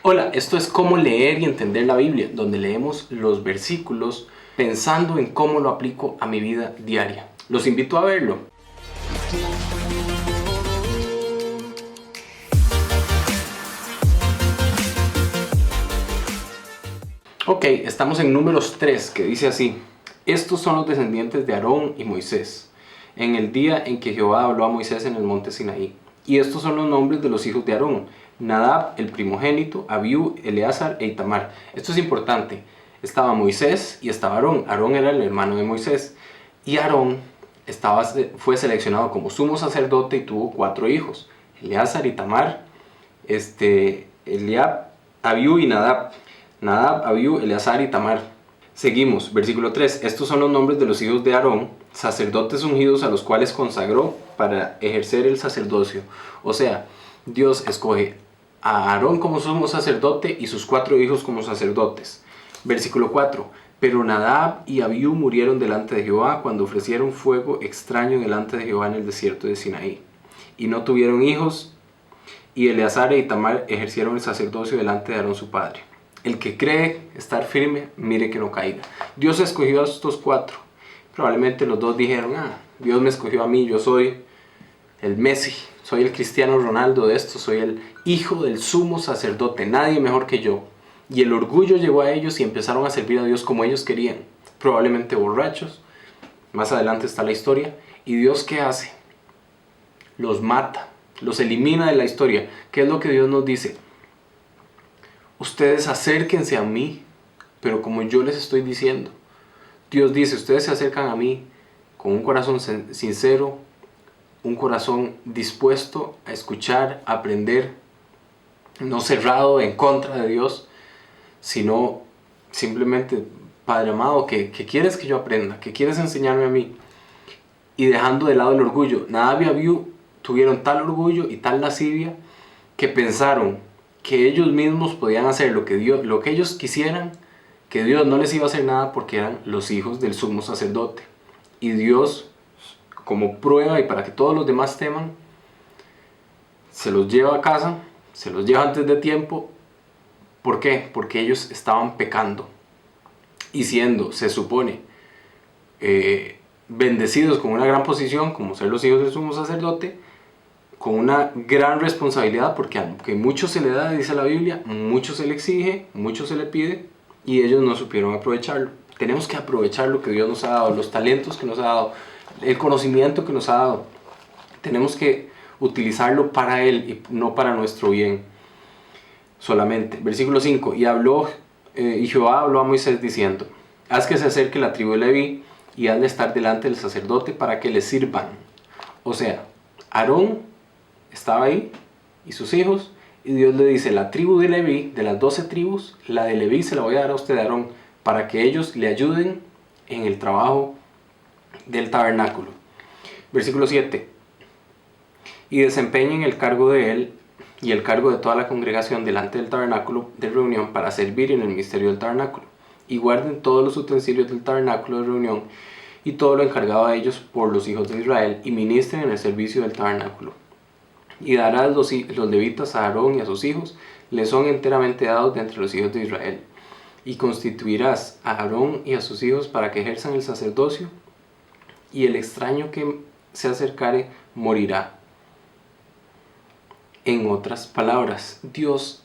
Hola, esto es Cómo leer y entender la Biblia, donde leemos los versículos pensando en cómo lo aplico a mi vida diaria. Los invito a verlo. Ok, estamos en Números 3, que dice así: Estos son los descendientes de Aarón y Moisés, en el día en que Jehová habló a Moisés en el monte Sinaí. Y estos son los nombres de los hijos de Aarón: Nadab, el primogénito, Abiú, Eleazar e Itamar. Esto es importante. Estaba Moisés y estaba Aarón. Aarón era el hermano de Moisés. Y Aarón fue seleccionado como sumo sacerdote y tuvo 4 hijos: Eleazar, Itamar, Eliab, Abiú y Nadab. Nadab, Abiú, Eleazar y Tamar. Seguimos, versículo 3. Estos son los nombres de los hijos de Aarón, sacerdotes ungidos a los cuales consagró para ejercer el sacerdocio. O sea, Dios escoge a Aarón como sumo sacerdote y sus 4 hijos como sacerdotes. Versículo 4. Pero Nadab y Abiú murieron delante de Jehová cuando ofrecieron fuego extraño delante de Jehová en el desierto de Sinaí. Y no tuvieron hijos, y Eleazar e Itamar ejercieron el sacerdocio delante de Aarón su padre. El que cree estar firme, mire que no caiga. Dios escogió a estos 4. Probablemente los 2 dijeron: Dios me escogió a mí, yo soy el Messi, soy el Cristiano Ronaldo de esto, soy el hijo del sumo sacerdote, nadie mejor que yo. Y el orgullo llegó a ellos y empezaron a servir a Dios como ellos querían, probablemente borrachos. Más adelante está la historia. ¿Y Dios qué hace? Los mata, los elimina de la historia. ¿Qué es lo que Dios nos dice? Ustedes acérquense a mí, pero como yo les estoy diciendo. Dios dice: ustedes se acercan a mí con un corazón sincero, un corazón dispuesto a escuchar, a aprender, no cerrado en contra de Dios, sino simplemente: Padre amado, ¿qué quieres que yo aprenda? ¿Qué quieres enseñarme a mí? Y dejando de lado el orgullo. Nadab y Abiú tuvieron tal orgullo y tal lascivia que pensaron que ellos mismos podían hacer lo que ellos quisieran, que Dios no les iba a hacer nada porque eran los hijos del sumo sacerdote. Y Dios, como prueba y para que todos los demás teman, se los lleva a casa, se los lleva antes de tiempo. ¿Por qué? Porque ellos estaban pecando y siendo, se supone, bendecidos con una gran posición como ser los hijos del sumo sacerdote, con una gran responsabilidad, porque aunque mucho se le da, dice la Biblia, mucho se le exige, mucho se le pide, y ellos no supieron aprovecharlo. Tenemos que aprovechar lo que Dios nos ha dado, los talentos que nos ha dado, el conocimiento que nos ha dado. Tenemos que utilizarlo para Él y no para nuestro bien solamente. Versículo 5. Y Jehová habló a Moisés diciendo: haz que se acerque la tribu de Leví y haz de estar delante del sacerdote para que le sirvan. O sea, Aarón estaba ahí y sus hijos, y Dios le dice: la tribu de Leví, de las 12 tribus, la de Leví se la voy a dar a usted, Aarón, para que ellos le ayuden en el trabajo del tabernáculo. Versículo 7. Y desempeñen el cargo de él y el cargo de toda la congregación delante del tabernáculo de reunión para servir en el misterio del tabernáculo, y guarden todos los utensilios del tabernáculo de reunión y todo lo encargado a ellos por los hijos de Israel, y ministren en el servicio del tabernáculo. Y darás los levitas a Aarón y a sus hijos, les son enteramente dados de entre los hijos de Israel. Y constituirás a Aarón y a sus hijos para que ejerzan el sacerdocio, y el extraño que se acercare morirá. En otras palabras, Dios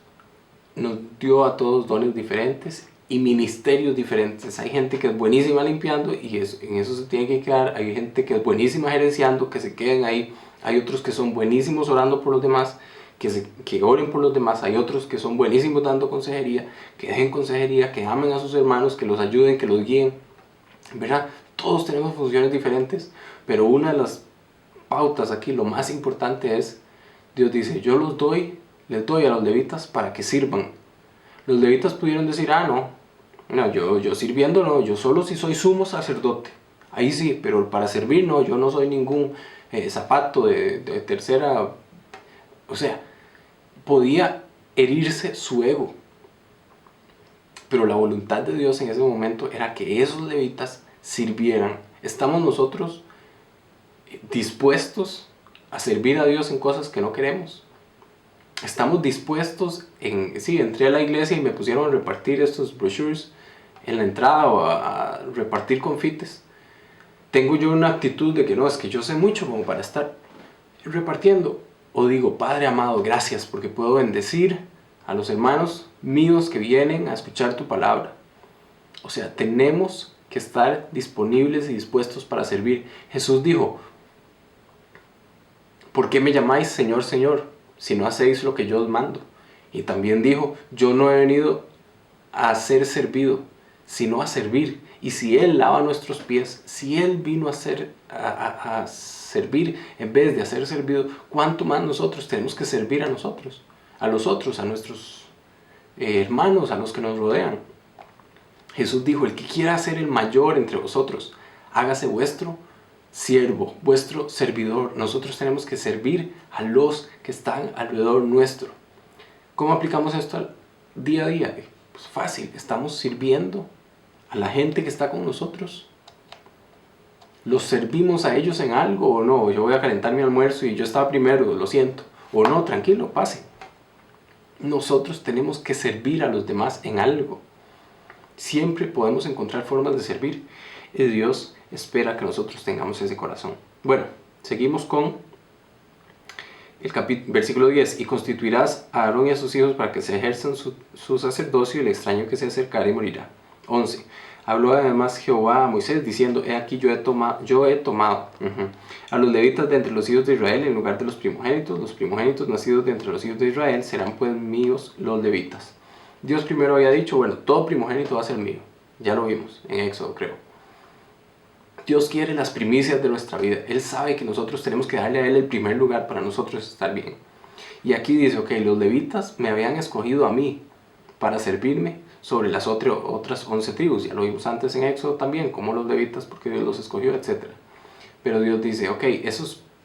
nos dio a todos dones diferentes y ministerios diferentes. Hay gente que es buenísima limpiando y en eso se tiene que quedar. Hay gente que es buenísima gerenciando, que se queden ahí. Hay otros que son buenísimos orando por los demás, que oren por los demás. Hay otros que son buenísimos dando consejería, que dejen consejería, que amen a sus hermanos, que los ayuden, que los guíen, ¿verdad? Todos tenemos funciones diferentes, pero una de las pautas aquí, lo más importante es: Dios dice: yo les doy a los levitas para que sirvan. Los levitas pudieron decir: no, yo sirviendo no, yo solo si soy sumo sacerdote, ahí sí, pero para servir no, yo no soy ningún zapato de tercera. O sea, podía herirse su ego, pero la voluntad de Dios en ese momento era que esos levitas sirvieran. ¿Estamos nosotros dispuestos a servir a Dios en cosas que no queremos? estamos dispuestos, sí, entré a la iglesia y me pusieron a repartir estos brochures en la entrada o a repartir confites. Tengo yo una actitud de que no, es que yo sé mucho como para estar repartiendo. O digo, Padre amado, gracias porque puedo bendecir a los hermanos míos que vienen a escuchar tu palabra. O sea, tenemos que estar disponibles y dispuestos para servir. Jesús dijo, ¿por qué me llamáis Señor, Señor, si no hacéis lo que yo os mando? Y también dijo, yo no he venido a ser servido, sino a servir. Y si Él lava nuestros pies, si Él vino a servir en vez de a ser servido, ¿cuánto más nosotros tenemos que servir a nosotros, a los otros, a nuestros hermanos, a los que nos rodean? Jesús dijo, el que quiera ser el mayor entre vosotros, hágase vuestro siervo, vuestro servidor. Nosotros tenemos que servir a los que están alrededor nuestro. ¿Cómo aplicamos esto al día a día? Pues fácil, estamos sirviendo a la gente que está con nosotros. ¿Los servimos a ellos en algo o no? Yo voy a calentar mi almuerzo y yo estaba primero, lo siento. O no, tranquilo, pase. Nosotros tenemos que servir a los demás en algo. Siempre podemos encontrar formas de servir y Dios espera que nosotros tengamos ese corazón. Bueno, seguimos con el versículo 10. Y constituirás a Aarón y a sus hijos para que se ejerzan su sacerdocio y el extraño que se acercare y morirá. 11. Habló además Jehová a Moisés diciendo, he aquí yo he tomado a los levitas de entre los hijos de Israel en lugar de los primogénitos nacidos de entre los hijos de Israel serán pues míos los levitas. Dios primero había dicho, bueno, todo primogénito va a ser mío. Ya lo vimos en Éxodo, creo. Dios quiere las primicias de nuestra vida. Él sabe que nosotros tenemos que darle a Él el primer lugar para nosotros estar bien. Y aquí dice, ok, los levitas me habían escogido a mí para servirme sobre las otras 11 tribus. Ya lo vimos antes en Éxodo también, como los levitas, porque Dios los escogió, etc. Pero Dios dice, ok,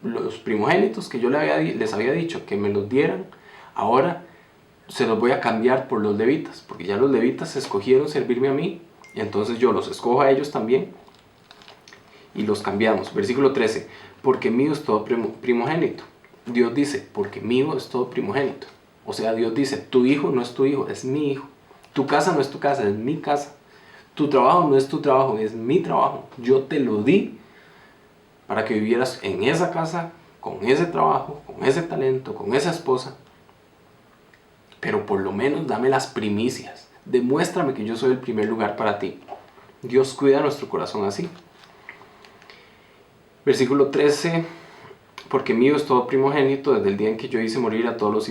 los primogénitos que yo les había dicho que me los dieran, ahora se los voy a cambiar por los levitas, porque ya los levitas escogieron servirme a mí, y entonces yo los escojo a ellos también, y los cambiamos. Versículo 13, porque mío es todo primogénito. Dios dice, porque mío es todo primogénito. O sea, Dios dice, tu hijo no es tu hijo, es mi hijo. Tu casa no es tu casa, es mi casa. Tu trabajo no es tu trabajo, es mi trabajo. Yo te lo di para que vivieras en esa casa, con ese trabajo, con ese talento, con esa esposa. Pero por lo menos dame las primicias. Demuéstrame que yo soy el primer lugar para ti. Dios cuida nuestro corazón así. Versículo 13. Porque mío es todo primogénito, desde el día en que yo hice morir a todos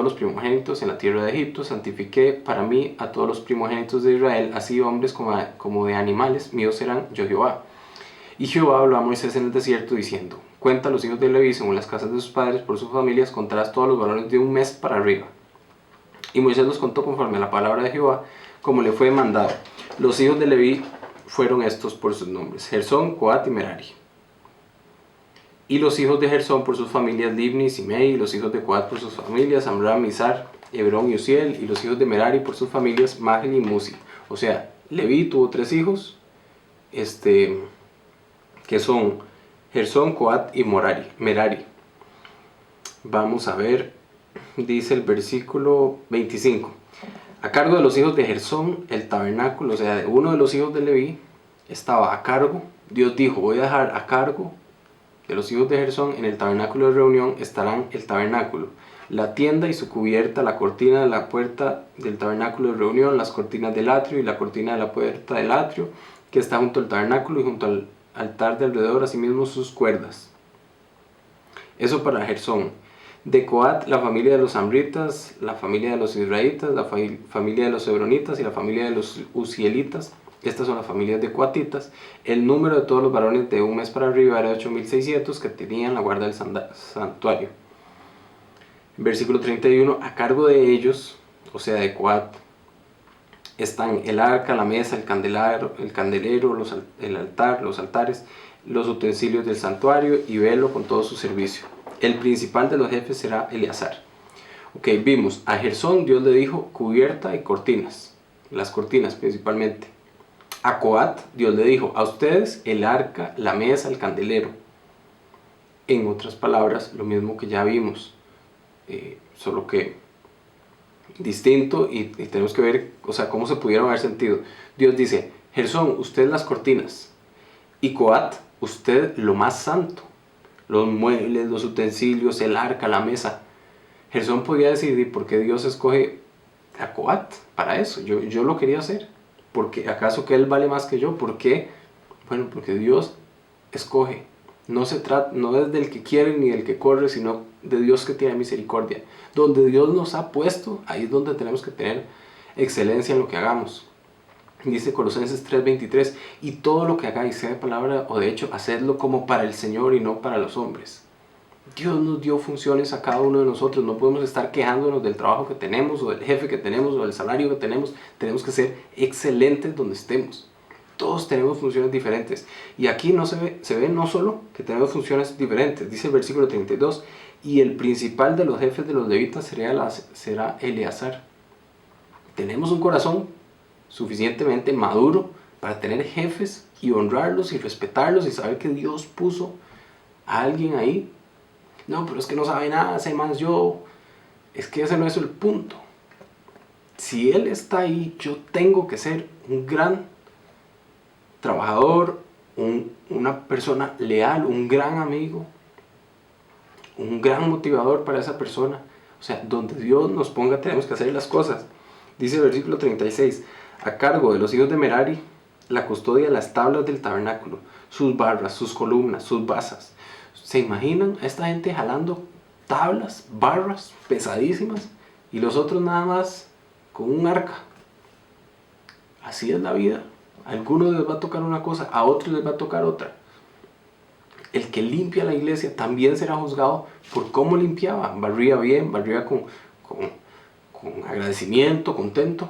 los primogénitos en la tierra de Egipto, santifiqué para mí a todos los primogénitos de Israel, así hombres como de animales, míos serán, yo Jehová. Y Jehová habló a Moisés en el desierto diciendo, cuenta a los hijos de Leví según las casas de sus padres por sus familias, contarás todos los varones de un mes para arriba. Y Moisés los contó conforme a la palabra de Jehová, como le fue mandado. Los hijos de Leví fueron estos por sus nombres, Gersón, Coat y Merari. Y los hijos de Gersón por sus familias, Libni y Simei, y los hijos de Coat por sus familias, Amram, Izar, Hebrón y Uziel, y los hijos de Merari por sus familias, Mahli y Musi. O sea, Leví tuvo 3 hijos, que son Gersón, Coat y Merari. Vamos a ver, dice el versículo 25. A cargo de los hijos de Gersón, el tabernáculo, o sea, de uno de los hijos de Leví, estaba a cargo. Dios dijo, voy a dejar a cargo de los hijos de Gersón, en el tabernáculo de reunión estarán el tabernáculo, la tienda y su cubierta, la cortina de la puerta del tabernáculo de reunión, las cortinas del atrio y la cortina de la puerta del atrio, que está junto al tabernáculo y junto al altar de alrededor, asimismo sus cuerdas. Eso para Gersón. De Coat, la familia de los amritas, la familia de los israelitas, la familia de los hebronitas y la familia de los uzielitas. Estas son las familias de coatitas. El número de todos los varones de un mes para arriba era 8.600 que tenían la guarda del santuario. Versículo 31. A cargo de ellos, o sea de Coat, están el arca, la mesa, el candelero, el altar, los altares, los utensilios del santuario y velo con todo su servicio. El principal de los jefes será Eleazar. Ok, vimos a Gersón, Dios le dijo cubierta y cortinas, las cortinas principalmente. A Coat, Dios le dijo, a ustedes el arca, la mesa, el candelero. En otras palabras, lo mismo que ya vimos. solo que distinto, y tenemos que ver, o sea, cómo se pudieron haber sentido. Dios dice: Gersón, usted las cortinas, y Coat, usted lo más santo, los muebles, los utensilios, el arca, la mesa. Gersón podía decidir por qué Dios escoge a Coat para eso. Yo lo quería hacer. Porque ¿acaso que él vale más que yo? ¿Por qué? Bueno, porque Dios escoge. No es del que quiere ni del que corre, sino de Dios que tiene misericordia. Donde Dios nos ha puesto, ahí es donde tenemos que tener excelencia en lo que hagamos. Dice Colosenses 3:23: y todo lo que hagáis, sea de palabra o de hecho, hacedlo como para el Señor y no para los hombres. Dios nos dio funciones a cada uno de nosotros. No podemos estar quejándonos del trabajo que tenemos, o del jefe que tenemos, o del salario que tenemos. Tenemos que ser excelentes donde estemos. Todos tenemos funciones diferentes. Y aquí se ve no solo que tenemos funciones diferentes. Dice el versículo 32: y el principal de los jefes de los levitas será Eleazar. Tenemos un corazón suficientemente maduro para tener jefes y honrarlos y respetarlos y saber que Dios puso a alguien ahí. No, pero es que no sabe nada, sé más yo. Es que ese no es el punto. Si Él está ahí, yo tengo que ser un gran trabajador, una persona leal, un gran amigo, un gran motivador para esa persona. O sea, donde Dios nos ponga tenemos que hacer las cosas. Dice el versículo 36: a cargo de los hijos de Merari la custodia de las tablas del tabernáculo, sus barras, sus columnas, sus basas. ¿Se imaginan a esta gente jalando tablas, barras pesadísimas, y los otros nada más con un arca? Así es la vida. A algunos les va a tocar una cosa, a otros les va a tocar otra. El que limpia la iglesia también será juzgado por cómo limpiaba. Barría bien, barría con agradecimiento, contento.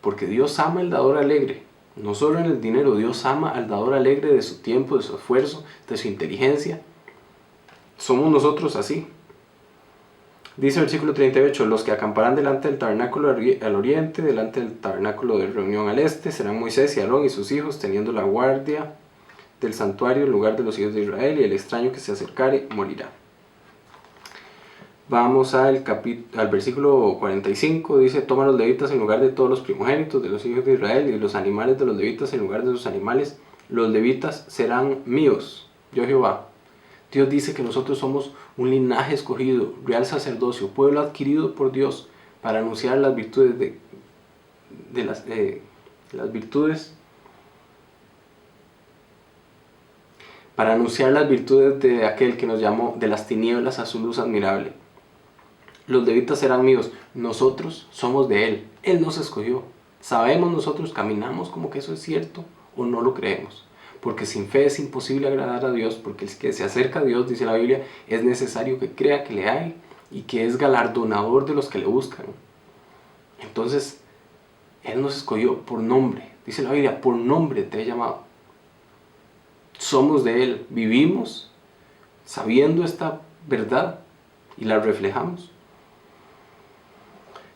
Porque Dios ama al dador alegre. No solo en el dinero, Dios ama al dador alegre de su tiempo, de su esfuerzo, de su inteligencia. Somos nosotros así. Dice el versículo 38: los que acamparán delante del tabernáculo al oriente, delante del tabernáculo de reunión al este, serán Moisés y Aarón y sus hijos, teniendo la guardia del santuario en lugar de los hijos de Israel, y el extraño que se acercare morirá. Vamos al versículo 45, dice: toma los levitas en lugar de todos los primogénitos de los hijos de Israel, y los animales de los levitas en lugar de sus animales. Los levitas serán míos, yo Jehová. Dios dice que nosotros somos un linaje escogido, real sacerdocio, pueblo adquirido por Dios, para anunciar las virtudes para anunciar las virtudes de aquel que nos llamó de las tinieblas a su luz admirable. Los levitas serán míos, nosotros somos de Él, Él nos escogió. Sabemos nosotros, caminamos como que eso es cierto o no lo creemos. Porque sin fe es imposible agradar a Dios, porque el que se acerca a Dios, dice la Biblia, es necesario que crea que le hay y que es galardonador de los que le buscan. Entonces, Él nos escogió por nombre, dice la Biblia, por nombre te he llamado. Somos de Él, vivimos sabiendo esta verdad y la reflejamos.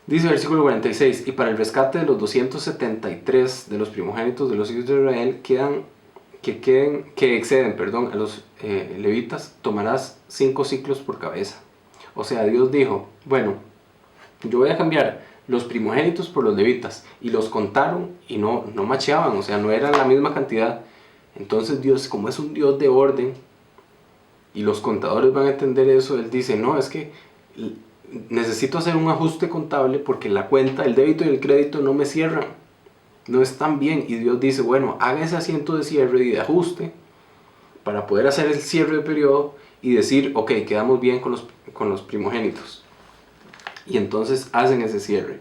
Dice el versículo 46: y para el rescate de los 273 de los primogénitos de los hijos de Israel que exceden a los levitas, tomarás 5 ciclos por cabeza. O sea, Dios dijo: bueno, yo voy a cambiar los primogénitos por los levitas. Y los contaron y no macheaban, o sea, no eran la misma cantidad. Entonces Dios, como es un Dios de orden, y los contadores van a entender eso, Él dice: no, es que necesito hacer un ajuste contable porque la cuenta, el débito y el crédito no me cierran, no están bien. Y Dios dice: bueno, haga ese asiento de cierre y de ajuste para poder hacer el cierre de periodo y decir: ok, quedamos bien con los primogénitos. Y entonces hacen ese cierre.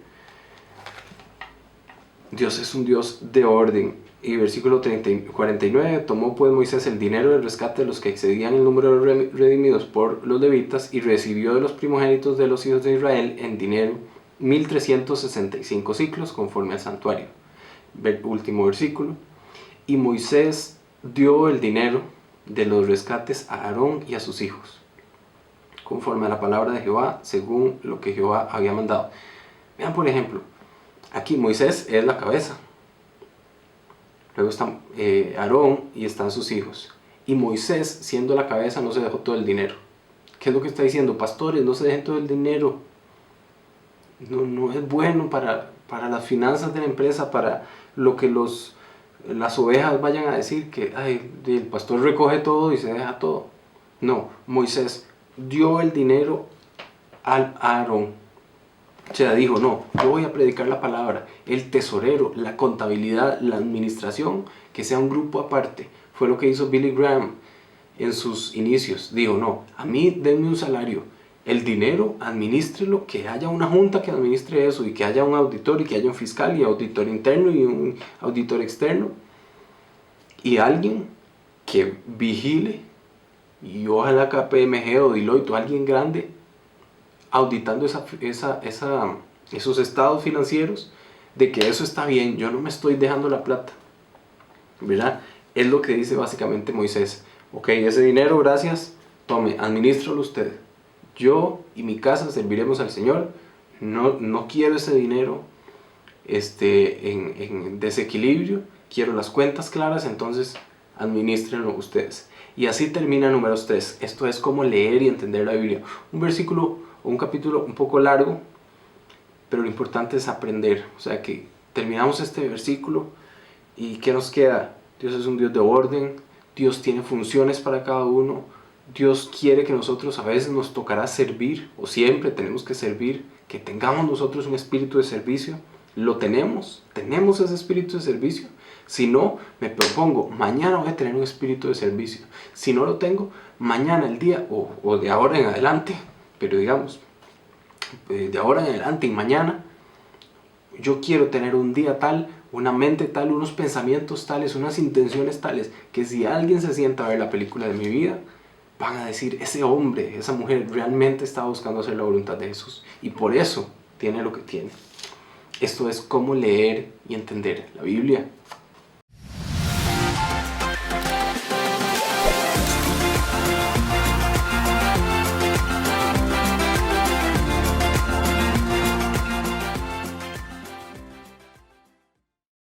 Dios es un Dios de orden. Y versículo 49: tomó pues Moisés el dinero del rescate de los que excedían el número de redimidos por los levitas, y recibió de los primogénitos de los hijos de Israel en dinero 1365 ciclos conforme al santuario. Último versículo: y Moisés dio el dinero de los rescates a Aarón y a sus hijos, conforme a la palabra de Jehová, según lo que Jehová había mandado. Vean, por ejemplo, aquí Moisés es la cabeza. Luego está Aarón y están sus hijos. Y Moisés, siendo la cabeza, no se dejó todo el dinero. ¿Qué es lo que está diciendo? Pastores, no se dejen todo el dinero. No es bueno para las finanzas de la empresa, para lo que las ovejas vayan a decir que ay, el pastor recoge todo y se deja todo. No, Moisés dio el dinero a Aarón. O sea, dijo, no, yo voy a predicar la palabra. El tesorero, la contabilidad, la administración, que sea un grupo aparte. Fue lo que hizo Billy Graham en sus inicios. Dijo, no, a mí denme un salario. El dinero, administrelo, que haya una junta que administre eso y que haya un auditor y que haya un fiscal y auditor interno y un auditor externo. Y alguien que vigile, y ojalá KPMG o Deloitte o alguien grande, auditando esos estados financieros, de que eso está bien, yo no me estoy dejando la plata, ¿verdad? Es lo que dice básicamente Moisés. Ok, ese dinero, gracias, tome, administralo usted. Yo y mi casa serviremos al Señor. No quiero ese dinero en desequilibrio, quiero las cuentas claras, entonces administrenlo ustedes. Y así termina números 3. Esto es como leer y entender la Biblia. Un versículo o un capítulo un poco largo, pero lo importante es aprender. O sea que terminamos este versículo y ¿qué nos queda? Dios es un Dios de orden, Dios tiene funciones para cada uno, Dios quiere que nosotros, a veces nos tocará servir, o siempre tenemos que servir, que tengamos nosotros un espíritu de servicio. Lo tenemos ese espíritu de servicio. Si no, me propongo, mañana voy a tener un espíritu de servicio. Si no lo tengo, mañana, el día, o de ahora en adelante, pero digamos, de ahora en adelante y mañana, yo quiero tener un día tal, una mente tal, unos pensamientos tales, unas intenciones tales, que si alguien se sienta a ver la película de mi vida, van a decir, ese hombre, esa mujer realmente está buscando hacer la voluntad de Jesús. Y por eso tiene lo que tiene. Esto es cómo leer y entender la Biblia.